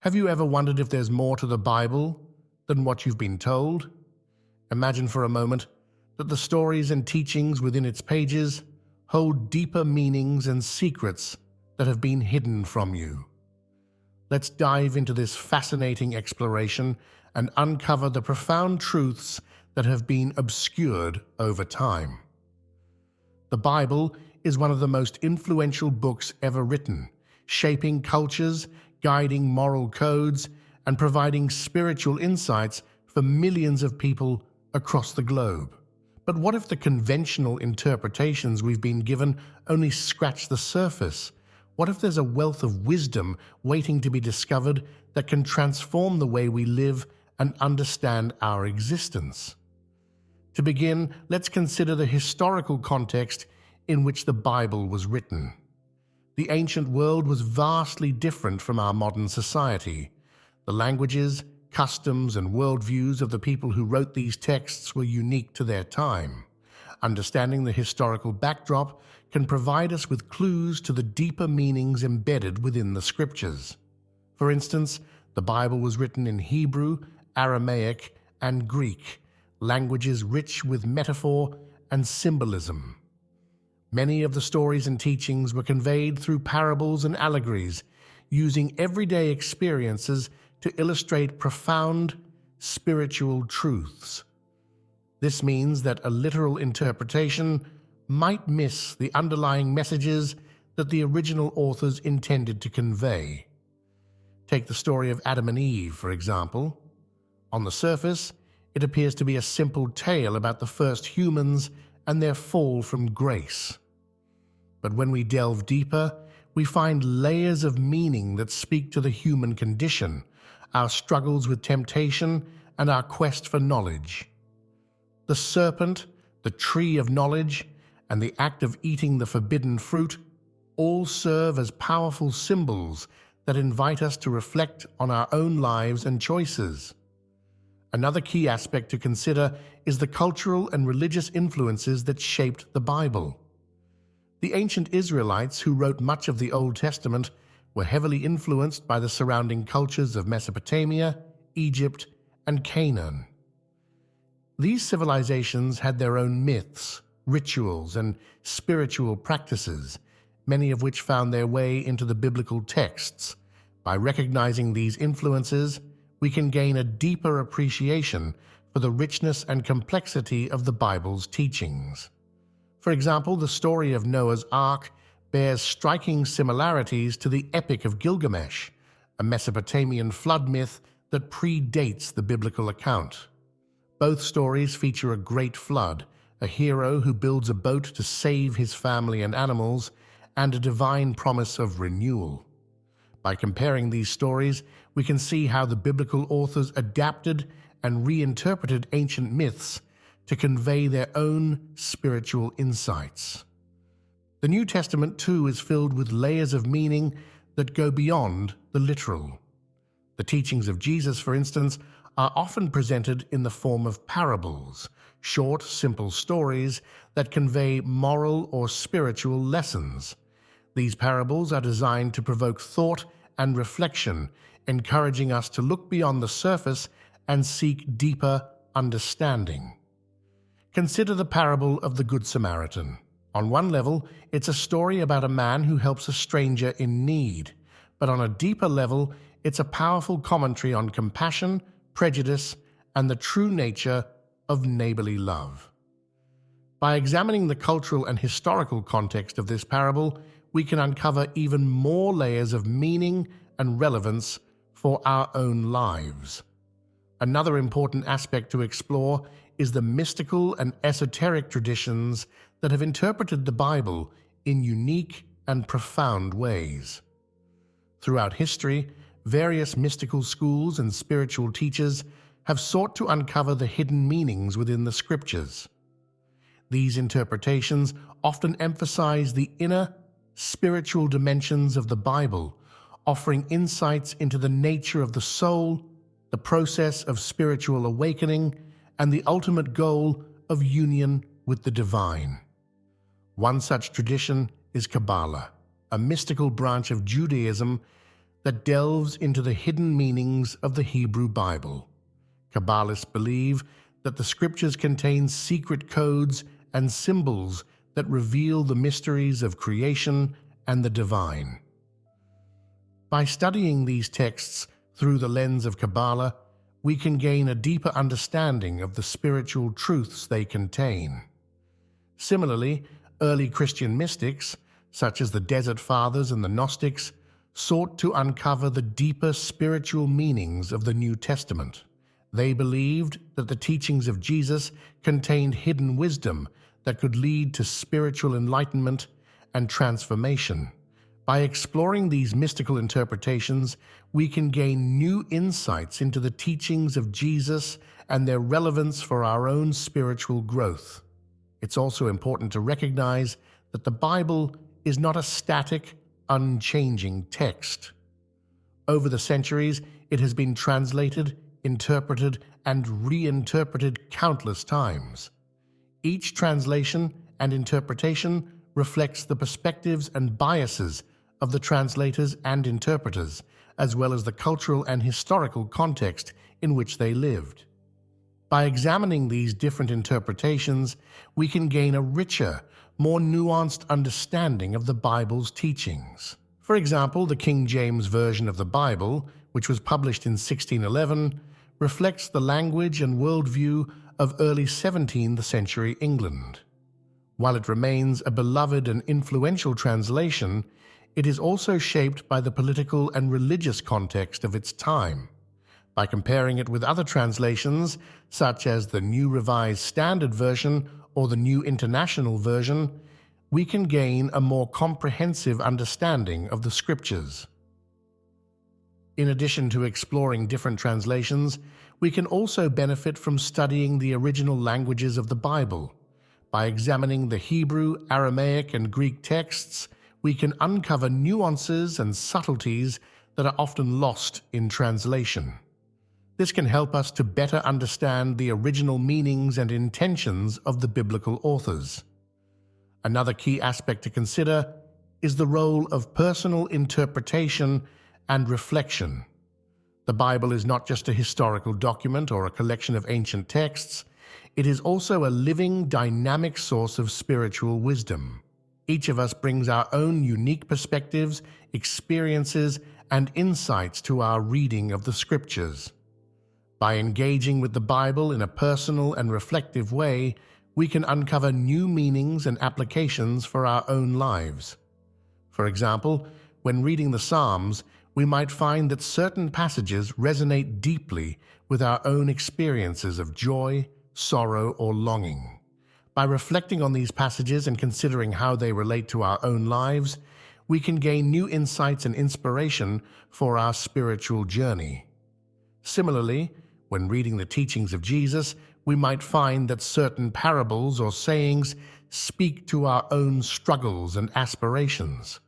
Have you ever wondered if there's more to the Bible than what you've been told? Imagine for a moment that the stories and teachings within its pages hold deeper meanings and secrets that have been hidden from you. Let's dive into this fascinating exploration and uncover the profound truths that have been obscured over time. The Bible is one of the most influential books ever written, shaping cultures, guiding moral codes, and providing spiritual insights for millions of people across the globe. But what if the conventional interpretations we've been given only scratch the surface? What if there's a wealth of wisdom waiting to be discovered that can transform the way we live and understand our existence? To begin, let's consider the historical context in which the Bible was written. The ancient world was vastly different from our modern society. The languages, customs, and worldviews of the people who wrote these texts were unique to their time. Understanding the historical backdrop can provide us with clues to the deeper meanings embedded within the scriptures. For instance, the Bible was written in Hebrew, Aramaic, and Greek, languages rich with metaphor and symbolism. Many of the stories and teachings were conveyed through parables and allegories, using everyday experiences to illustrate profound spiritual truths. This means that a literal interpretation might miss the underlying messages that the original authors intended to convey. Take the story of Adam and Eve, for example. On the surface, it appears to be a simple tale about the first humans and their fall from grace. But when we delve deeper, we find layers of meaning that speak to the human condition, our struggles with temptation, and our quest for knowledge. The serpent, the tree of knowledge, and the act of eating the forbidden fruit all serve as powerful symbols that invite us to reflect on our own lives and choices. Another key aspect to consider is the cultural and religious influences that shaped the Bible. The ancient Israelites, who wrote much of the Old Testament, were heavily influenced by the surrounding cultures of Mesopotamia, Egypt, and Canaan. These civilizations had their own myths, rituals, and spiritual practices, many of which found their way into the biblical texts. By recognizing these influences, we can gain a deeper appreciation for the richness and complexity of the Bible's teachings. For example, the story of Noah's Ark bears striking similarities to the Epic of Gilgamesh, a Mesopotamian flood myth that predates the biblical account. Both stories feature a great flood, a hero who builds a boat to save his family and animals, and a divine promise of renewal. By comparing these stories, we can see how the biblical authors adapted and reinterpreted ancient myths to convey their own spiritual insights. The New Testament, too, is filled with layers of meaning that go beyond the literal. The teachings of Jesus, for instance, are often presented in the form of parables, short, simple stories that convey moral or spiritual lessons. These parables are designed to provoke thought and reflection, encouraging us to look beyond the surface and seek deeper understanding. Consider the parable of the Good Samaritan. On one level, it's a story about a man who helps a stranger in need, but on a deeper level, it's a powerful commentary on compassion, prejudice, and the true nature of neighborly love. By examining the cultural and historical context of this parable, we can uncover even more layers of meaning and relevance for our own lives. Another important aspect to explore is the mystical and esoteric traditions that have interpreted the Bible in unique and profound ways. Throughout history, various mystical schools and spiritual teachers have sought to uncover the hidden meanings within the scriptures. These interpretations often emphasize the inner, spiritual dimensions of the Bible, offering insights into the nature of the soul, the process of spiritual awakening, and the ultimate goal of union with the divine. One such tradition is Kabbalah, a mystical branch of Judaism that delves into the hidden meanings of the Hebrew Bible. Kabbalists believe that the scriptures contain secret codes and symbols that reveal the mysteries of creation and the divine. By studying these texts through the lens of Kabbalah, we can gain a deeper understanding of the spiritual truths they contain. Similarly, early Christian mystics, such as the Desert Fathers and the Gnostics, sought to uncover the deeper spiritual meanings of the New Testament. They believed that the teachings of Jesus contained hidden wisdom that could lead to spiritual enlightenment and transformation. By exploring these mystical interpretations, we can gain new insights into the teachings of Jesus and their relevance for our own spiritual growth. It's also important to recognize that the Bible is not a static, unchanging text. Over the centuries, it has been translated, interpreted, and reinterpreted countless times. Each translation and interpretation reflects the perspectives and biases of the translators and interpreters, as well as the cultural and historical context in which they lived. By examining these different interpretations, we can gain a richer, more nuanced understanding of the Bible's teachings. For example, the King James Version of the Bible, which was published in 1611, reflects the language and worldview of early 17th century England. While it remains a beloved and influential translation, it is also shaped by the political and religious context of its time. By comparing it with other translations, such as the New Revised Standard Version or the New International Version, we can gain a more comprehensive understanding of the Scriptures. In addition to exploring different translations, we can also benefit from studying the original languages of the Bible. By examining the Hebrew, Aramaic, and Greek texts, we can uncover nuances and subtleties that are often lost in translation. This can help us to better understand the original meanings and intentions of the biblical authors. Another key aspect to consider is the role of personal interpretation and reflection. The Bible is not just a historical document or a collection of ancient texts. It is also a living, dynamic source of spiritual wisdom. Each of us brings our own unique perspectives, experiences, and insights to our reading of the Scriptures. By engaging with the Bible in a personal and reflective way, we can uncover new meanings and applications for our own lives. For example, when reading the Psalms, we might find that certain passages resonate deeply with our own experiences of joy, sorrow, or longing. By reflecting on these passages and considering how they relate to our own lives, we can gain new insights and inspiration for our spiritual journey. Similarly, when reading the teachings of Jesus, we might find that certain parables or sayings speak to our own struggles and aspirations.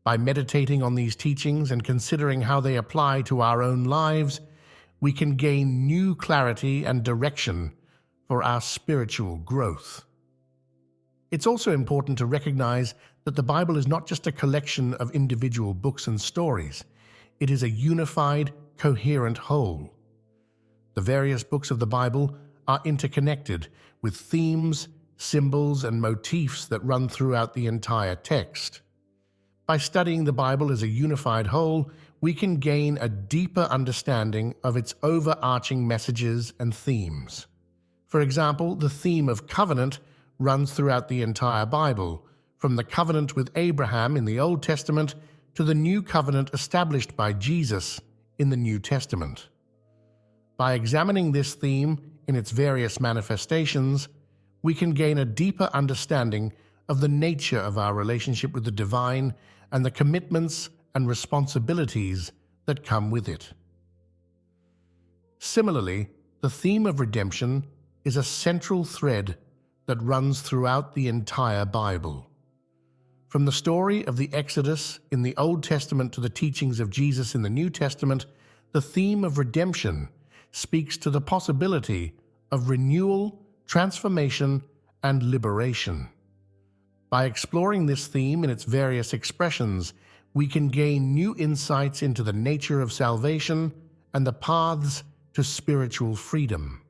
By meditating on these teachings and considering how they apply to our own lives, we can gain new clarity and direction for our spiritual growth. It's also important to recognize that the Bible is not just a collection of individual books and stories. It is a unified, coherent whole. The various books of the Bible are interconnected with themes, symbols, and motifs that run throughout the entire text. By studying the Bible as a unified whole, we can gain a deeper understanding of its overarching messages and themes. For example, the theme of covenant runs throughout the entire Bible, from the covenant with Abraham in the Old Testament to the new covenant established by Jesus in the New Testament. By examining this theme in its various manifestations, we can gain a deeper understanding of the nature of our relationship with the divine and the commitments and responsibilities that come with it. Similarly, the theme of redemption is a central thread that runs throughout the entire Bible. From the story of the Exodus in the Old Testament to the teachings of Jesus in the New Testament, the theme of redemption speaks to the possibility of renewal, transformation, and liberation. By exploring this theme in its various expressions, we can gain new insights into the nature of salvation and the paths to spiritual freedom.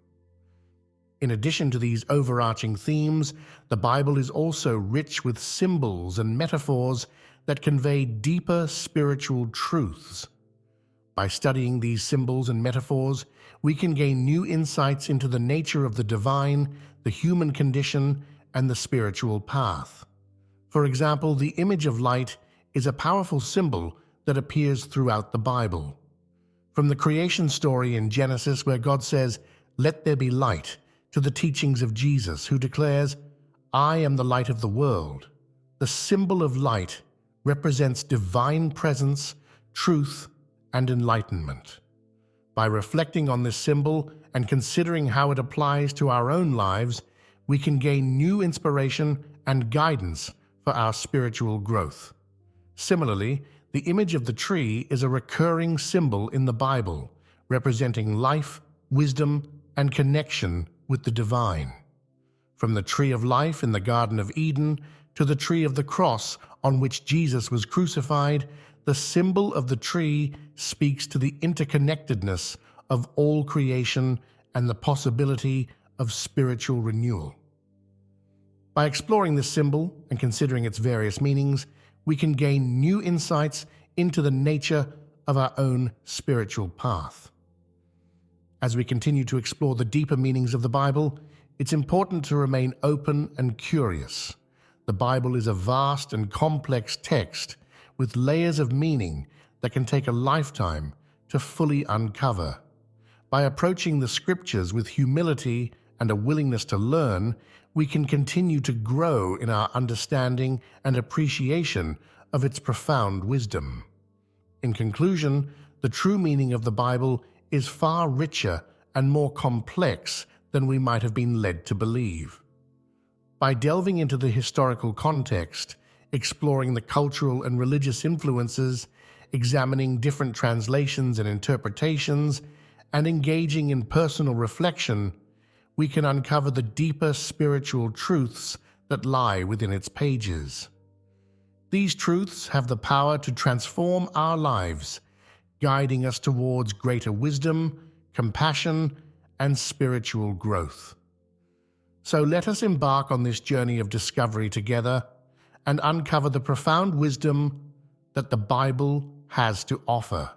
In addition to these overarching themes, the Bible is also rich with symbols and metaphors that convey deeper spiritual truths. By studying these symbols and metaphors, we can gain new insights into the nature of the divine, the human condition, and the spiritual path. For example, the image of light is a powerful symbol that appears throughout the Bible. From the creation story in Genesis, where God says, "Let there be light," to the teachings of Jesus, who declares, "I am the light of the world," the symbol of light represents divine presence, truth, and enlightenment. By reflecting on this symbol and considering how it applies to our own lives, we can gain new inspiration and guidance for our spiritual growth. Similarly, the image of the tree is a recurring symbol in the Bible, representing life, wisdom, and connection with the divine. From the tree of life in the Garden of Eden to the tree of the cross on which Jesus was crucified, the symbol of the tree speaks to the interconnectedness of all creation and the possibility of spiritual renewal. By exploring this symbol and considering its various meanings, we can gain new insights into the nature of our own spiritual path. As we continue to explore the deeper meanings of the Bible, it's important to remain open and curious. The Bible is a vast and complex text with layers of meaning that can take a lifetime to fully uncover. By approaching the Scriptures with humility and a willingness to learn, we can continue to grow in our understanding and appreciation of its profound wisdom. In conclusion, the true meaning of the Bible is far richer and more complex than we might have been led to believe. By delving into the historical context, exploring the cultural and religious influences, examining different translations and interpretations, and engaging in personal reflection, we can uncover the deeper spiritual truths that lie within its pages. These truths have the power to transform our lives, guiding us towards greater wisdom, compassion, and spiritual growth. So let us embark on this journey of discovery together and uncover the profound wisdom that the Bible has to offer.